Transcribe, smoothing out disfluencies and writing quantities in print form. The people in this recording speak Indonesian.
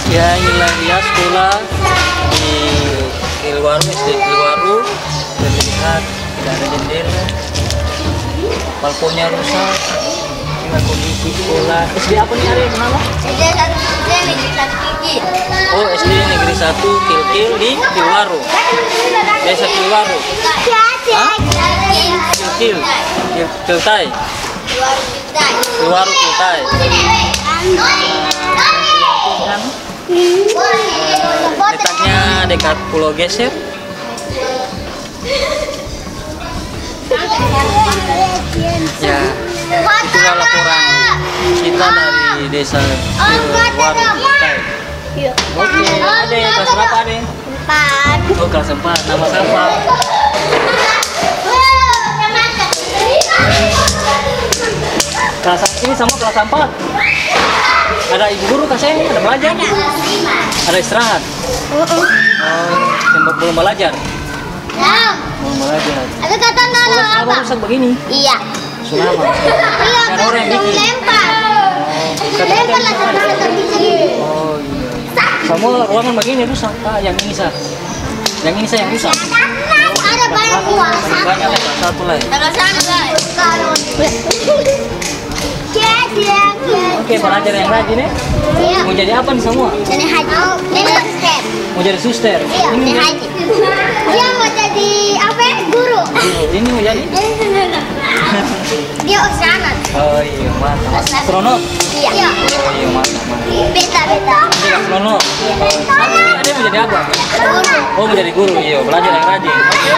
Ya, inilah dia sekolah di Kilwaru, SD Kilwaru. Dan lihat tidak ada jendela, balkonnya rusak. Inilah kondisi sekolah. SD apa nih, Ari? Kenapa? SD 1 Negeri 1 Kilkil. Oh, SD Negeri 1 Kilkil di Kilwaru, Desa Kilwaru. Hah? Kilkil, Kiltai, Kilwaru Kiltai. Letaknya dekat Pulau Geser. Ya, itulah laporan kita dari Desa Kilwaru Kiltai. Oke, ada yang kelas berapa, ada? 4. Oh, kelas 4. Nama siapa? Kelas ini sama kelas 4. Ada ibu guru kasih, ada belajar, ada istirahat. Oh, belum belajar. Belum belajar. Ada tata Sekolah kenapa rusak begini? Iya. Kenapa? Iya, Ada orang yang bikin. lempar. Lempar lah Oh iya. Semua ruangan begini rusak. Yang ini sah. Yang ini saya yang rusak. Ada banyak buah. Banyak lah, satu lah. Tengah sana, guys. Oke, belajar yang rajin ya. Iya. Mau jadi apa nih semua? Nenek Haji. Nenek Suster. Mau jadi suster. Iya, Ini Nenek Haji. Dia mau jadi apa? Guru. Ini mau jadi? Dia astronot. Oh iya, mantap. Astronot. Iya. Oh iya, mantap. Beta. Jadi astronot. Ada yang mau jadi apa? Guru. Oh, mau jadi guru. Iya, belajar yang rajin. Oke.